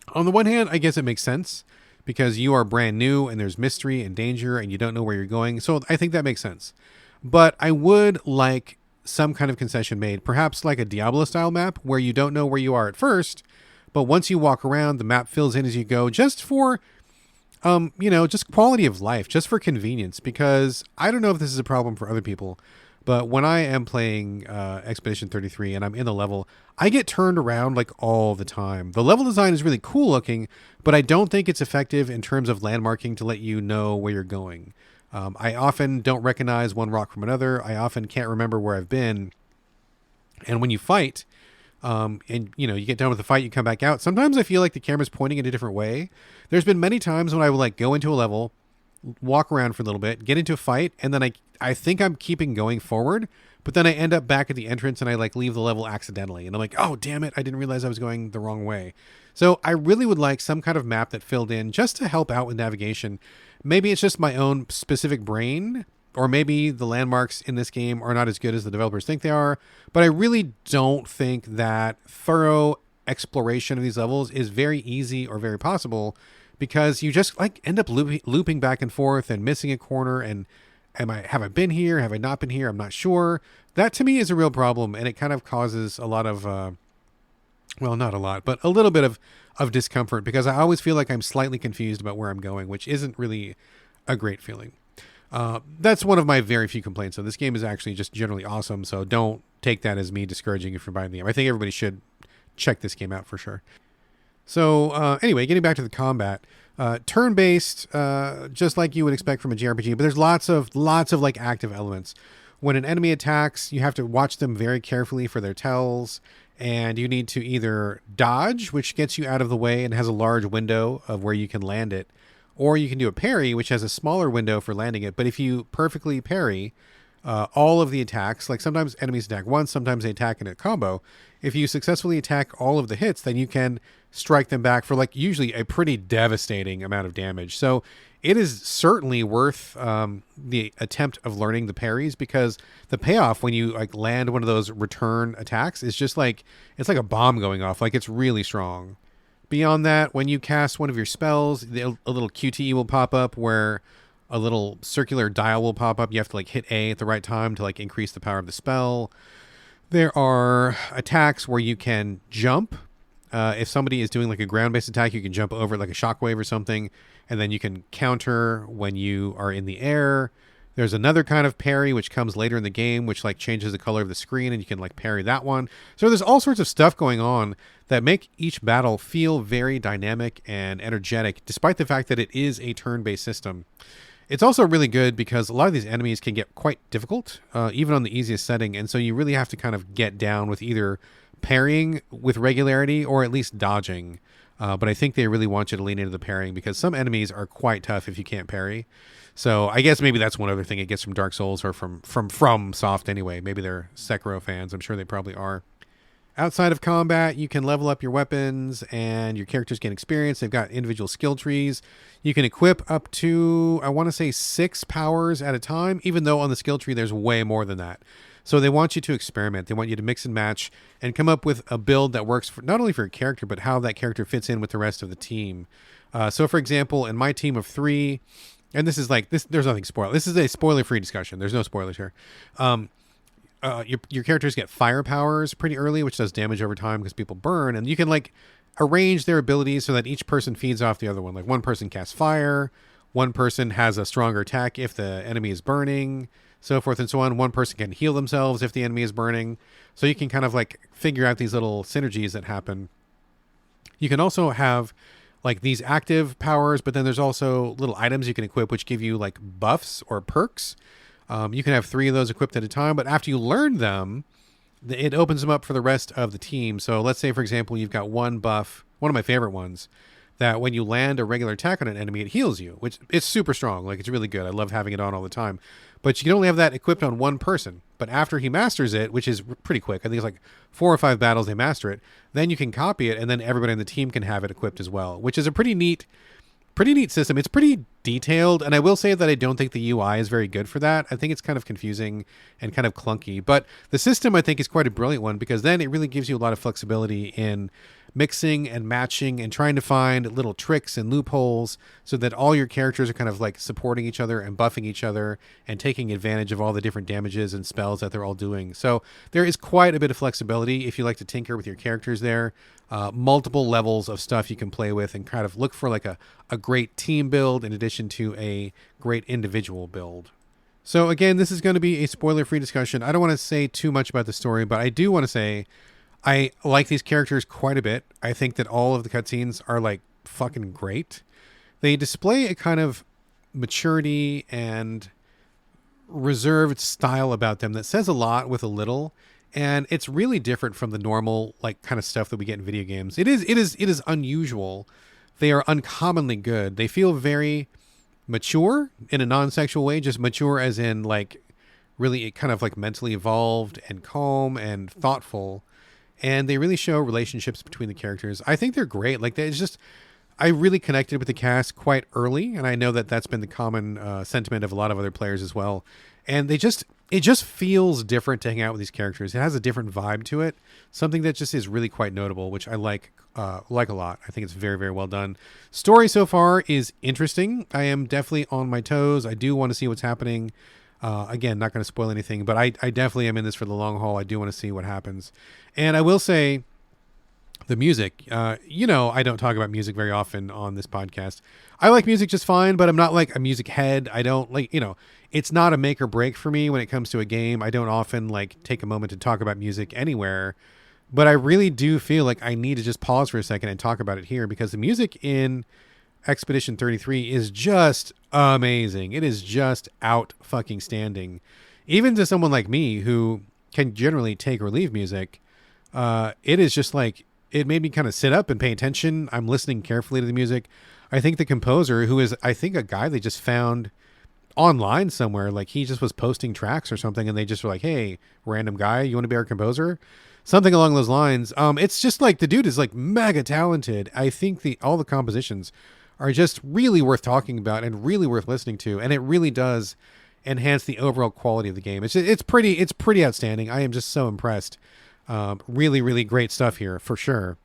On the one hand, I guess it makes sense because you are brand new and there's mystery and danger and you don't know where you're going. So I think that makes sense. But I would like some kind of concession made, perhaps like a Diablo style map where you don't know where you are at first, but once you walk around, the map fills in as you go, just for just quality of life, just for convenience, because I don't know if this is a problem for other people, but when I am playing Expedition 33 and I'm in the level, I get turned around like all the time. The level design is really cool looking, but I don't think it's effective in terms of landmarking to let you know where you're going. I often don't recognize one rock from another. I often can't remember where I've been. And when you fight, and you get done with the fight, you come back out. Sometimes I feel like the camera's pointing in a different way. There's been many times when I will like go into a level, walk around for a little bit, get into a fight, and then I think I'm keeping going forward, but then I end up back at the entrance and I like leave the level accidentally. And I'm like, oh, damn it, I didn't realize I was going the wrong way. So I really would like some kind of map that filled in just to help out with navigation. Maybe it's just my own specific brain, or maybe the landmarks in this game are not as good as the developers think they are, but I really don't think that thorough exploration of these levels is very easy or very possible, because you just like end up looping back and forth and missing a corner, and have I been here? Have I not been here? I'm not sure. That to me is a real problem, and it kind of causes a lot of not a lot, but a little bit of discomfort, because I always feel like I'm slightly confused about where I'm going, which isn't really a great feeling. That's one of my very few complaints. So this game is actually just generally awesome. So don't take that as me discouraging if you're buying the game. I think everybody should check this game out for sure. So anyway, getting back to the combat, turn-based, just like you would expect from a JRPG, but there's lots of like active elements. When an enemy attacks, you have to watch them very carefully for their tells, and you need to either dodge, which gets you out of the way and has a large window of where you can land it, or you can do a parry, which has a smaller window for landing it. But if you perfectly parry all of the attacks, like sometimes enemies attack once, sometimes they attack in a combo. If you successfully attack all of the hits, then you can strike them back for like usually a pretty devastating amount of damage. So it is certainly worth the attempt of learning the parries, because the payoff when you like land one of those return attacks is just like, it's like a bomb going off. Like, it's really strong. Beyond that, when you cast one of your spells, a little QTE will pop up where a little circular dial will pop up. You have to like hit A at the right time to like increase the power of the spell. There are attacks where you can jump. If somebody is doing like a ground-based attack, you can jump over like a shockwave or something, and then you can counter when you are in the air. There's another kind of parry which comes later in the game, which like changes the color of the screen, and you can like parry that one. So there's all sorts of stuff going on that make each battle feel very dynamic and energetic, despite the fact that it is a turn-based system. It's also really good because a lot of these enemies can get quite difficult, even on the easiest setting, and so you really have to kind of get down with either parrying with regularity or at least dodging. But I think they really want you to lean into the parrying, because some enemies are quite tough if you can't parry. So I guess maybe that's one other thing it gets from Dark Souls, or from Soft anyway. Maybe they're Sekiro fans. I'm sure they probably are. Outside of combat, you can level up your weapons and your characters gain experience. They've got individual skill trees. You can equip up to, I want to say 6 powers at a time, even though on the skill tree there's way more than that. So they want you to experiment. They want you to mix and match and come up with a build that works for not only for your character, but how that character fits in with the rest of the team. So for example, in my team of 3, and this is like this. There's nothing spoiled. This is a spoiler-free discussion. There's no spoilers here. Your characters get fire powers pretty early, which does damage over time because people burn, and you can like arrange their abilities so that each person feeds off the other one. Like one person casts fire, one person has a stronger attack if the enemy is burning, so forth and so on. One person can heal themselves if the enemy is burning. So you can kind of like figure out these little synergies that happen. You can also have like these active powers, but then there's also little items you can equip which give you like buffs or perks. You can have 3 of those equipped at a time, but after you learn them, it opens them up for the rest of the team. So let's say, for example, you've got one buff, one of my favorite ones, that when you land a regular attack on an enemy, it heals you, which it's super strong. Like, it's really good. I love having it on all the time. But you can only have that equipped on one person. But after he masters it, which is pretty quick, I think it's like 4 or 5 battles they master it, then you can copy it, and then everybody on the team can have it equipped as well, which is a pretty neat system. It's pretty detailed, and I will say that I don't think the UI is very good for that. I think it's kind of confusing and kind of clunky, but the system I think is quite a brilliant one, because then it really gives you a lot of flexibility in mixing and matching and trying to find little tricks and loopholes so that all your characters are kind of like supporting each other and buffing each other and taking advantage of all the different damages and spells that they're all doing. So there is quite a bit of flexibility if you like to tinker with your characters there. Multiple levels of stuff you can play with and kind of look for like a great team build in addition to a great individual build. So again, this is going to be a spoiler-free discussion. I don't want to say too much about the story, but I do want to say I like these characters quite a bit. I think that all of the cutscenes are like fucking great. They display a kind of maturity and reserved style about them that says a lot with a little. And it's really different from the normal like kind of stuff that we get in video games. It is unusual. They are uncommonly good. They feel very mature in a non-sexual way, just mature as in like really kind of like mentally evolved and calm and thoughtful. And they really show relationships between the characters. I think they're great. Like, it's just, I really connected with the cast quite early, and I know that that's been the common sentiment of a lot of other players as well. And it just feels different to hang out with these characters. It has a different vibe to it, something that just is really quite notable, which I like a lot. I think it's very, very well done. Story so far is interesting. I am definitely on my toes. I do want to see what's happening. Again, not going to spoil anything, but I definitely am in this for the long haul. I do want to see what happens. And I will say the music, I don't talk about music very often on this podcast. I like music just fine, but I'm not like a music head. I don't like, it's not a make or break for me when it comes to a game. I don't often like take a moment to talk about music anywhere, but I really do feel like I need to just pause for a second and talk about it here, because the music in Expedition 33 is just amazing. It is just out fucking standing. Even to someone like me who can generally take or leave music, it is just like, it made me kind of sit up and pay attention. I'm listening carefully to the music. I think the composer, who is, I think, a guy they just found online somewhere, like he just was posting tracks or something, and they just were like, hey, random guy, you want to be our composer? Something along those lines. It's just like the dude is like mega talented. I think all the compositions are just really worth talking about and really worth listening to, and it really does enhance the overall quality of the game. It's pretty outstanding. I am just so impressed. Really, really great stuff here for sure.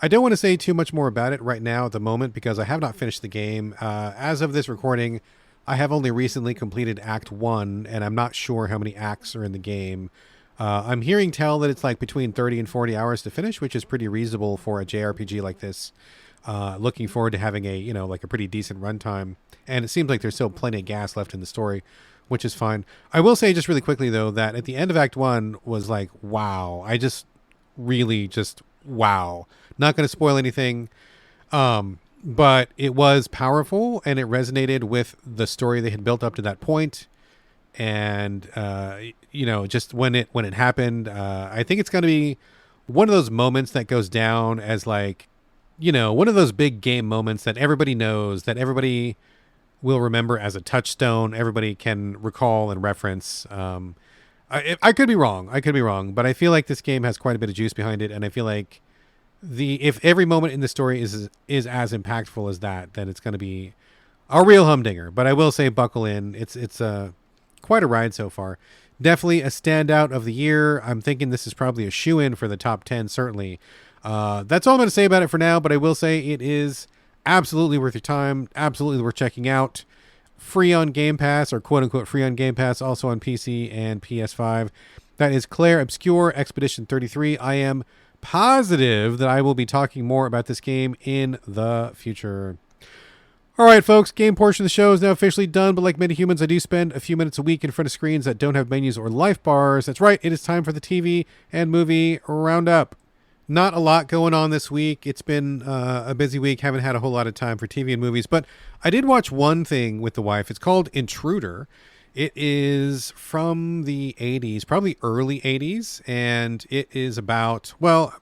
I don't want to say too much more about it right now at the moment, because I have not finished the game. As of this recording, I have only recently completed Act 1, and I'm not sure how many acts are in the game. I'm hearing tell that it's like between 30 and 40 hours to finish, which is pretty reasonable for a JRPG like this. Looking forward to having a pretty decent runtime. And it seems like there's still plenty of gas left in the story, which is fine. I will say just really quickly, though, that at the end of Act 1 was like, wow. I just really just, wow. Not going to spoil anything. But it was powerful, and it resonated with the story they had built up to that point. And, just when it happened, I think it's going to be one of those moments that goes down as like, one of those big game moments that everybody knows, that everybody will remember as a touchstone. Everybody can recall and reference. I could be wrong, but I feel like this game has quite a bit of juice behind it, and I feel like if every moment in the story is as impactful as that, then it's going to be a real humdinger. But I will say, buckle in. It's quite a ride so far. Definitely a standout of the year. I'm thinking this is probably a shoe-in for the top 10, certainly. That's all I'm going to say about it for now, but I will say it is absolutely worth your time, absolutely worth checking out. free on Game Pass, or quote unquote free on Game Pass, also on PC and PS5. That is Clair Obscur Expedition 33. I am positive that I will be talking more about this game in the future. All right, folks, game portion of the show is now officially done, but like many humans, I do spend a few minutes a week in front of screens that don't have menus or life bars. That's right, it is time for the TV and movie roundup. Not a lot going on this week. It's been a busy week. Haven't had a whole lot of time for TV and movies, but I did watch one thing with the wife. It's called Intruder. It is from the 80s, probably early 80s, and it is about, well,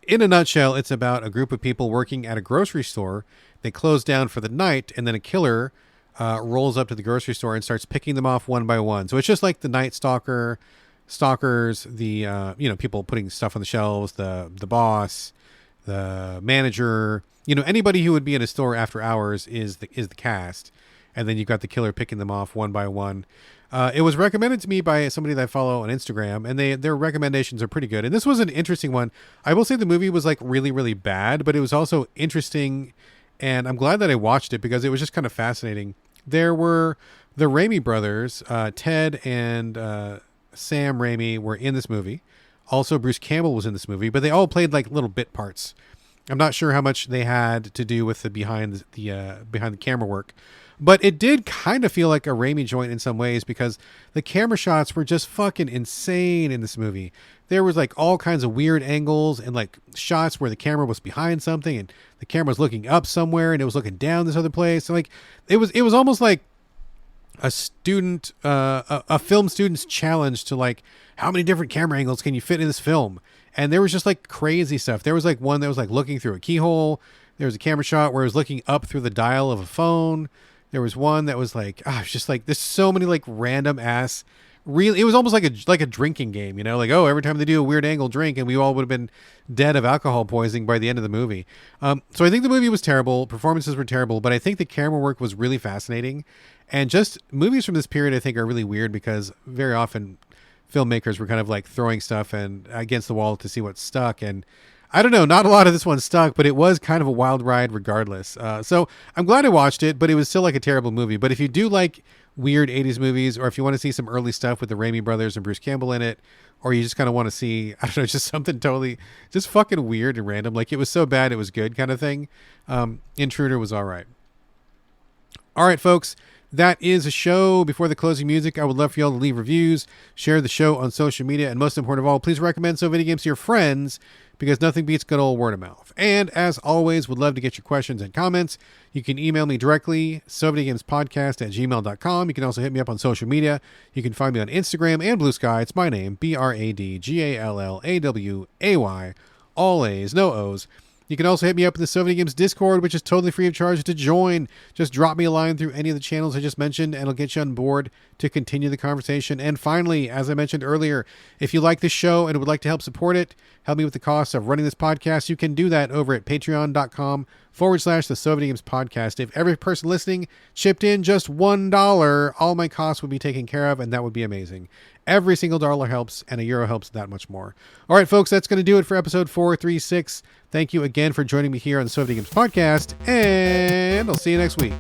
in a nutshell, it's about a group of people working at a grocery store. They close down for the night, and then a killer rolls up to the grocery store and starts picking them off one by one. So it's just like the Night Stalkers, the people putting stuff on the shelves, the boss, the manager, anybody who would be in a store after hours is the cast, and then you've got the killer picking them off one by one. It was recommended to me by somebody that I follow on Instagram, and their recommendations are pretty good. And this was an interesting one. I will say the movie was like really, really bad, but it was also interesting. And I'm glad that I watched it because it was just kind of fascinating. There were the Raimi brothers, Ted and Sam Raimi were in this movie. Also, Bruce Campbell was in this movie, but they all played like little bit parts. I'm not sure how much they had to do with the behind the camera work, but it did kind of feel like a Raimi joint in some ways because the camera shots were just fucking insane in this movie. There was like all kinds of weird angles and like shots where the camera was behind something and the camera was looking up somewhere and it was looking down this other place. So like it was almost like a film student's challenge to like how many different camera angles can you fit in this film. And there was just like crazy stuff. There was like one that was like looking through a keyhole. There was a camera shot where it was looking up through the dial of a phone. There was one that was like, it's just like there's so many like random ass. Really, it was almost like a drinking game, like, oh, every time they do a weird angle, drink, and we all would have been dead of alcohol poisoning by the end of the movie. So I think the movie was terrible. Performances were terrible, but I think the camera work was really fascinating. And just movies from this period, I think, are really weird because very often filmmakers were kind of like throwing stuff and against the wall to see what stuck. And I don't know, not a lot of this one stuck, but it was kind of a wild ride regardless. So I'm glad I watched it, but it was still like a terrible movie. But if you do like weird 80s movies, or if you want to see some early stuff with the Raimi brothers and Bruce Campbell in it, or you just kind of want to see, I don't know, just something totally just fucking weird and random, like it was so bad it was good kind of thing, Intruder was all right. All right, folks, that is a show. Before the closing music, I would love for y'all to leave reviews, share the show on social media, and most important of all, please recommend So Videogames to your friends, because nothing beats good old word of mouth. And as always, would love to get your questions and comments. You can email me directly, sovideogamespodcast@gmail.com. You can also hit me up on social media. You can find me on Instagram and Blue Sky. It's my name, BradGallaway, all A's, no O's. You can also hit me up in the So Videogames Discord, which is totally free of charge to join. Just drop me a line through any of the channels I just mentioned, and it'll get you on board to continue the conversation. And finally, as I mentioned earlier, if you like this show and would like to help support it, help me with the cost of running this podcast, you can do that over at patreon.com/the So Videogames Podcast. If every person listening chipped in just $1, all my costs would be taken care of, and that would be amazing. Every single dollar helps, and €1 helps that much more. All right, folks, that's going to do it for episode 436. Thank you again for joining me here on the So Videogames Podcast, and I'll see you next week.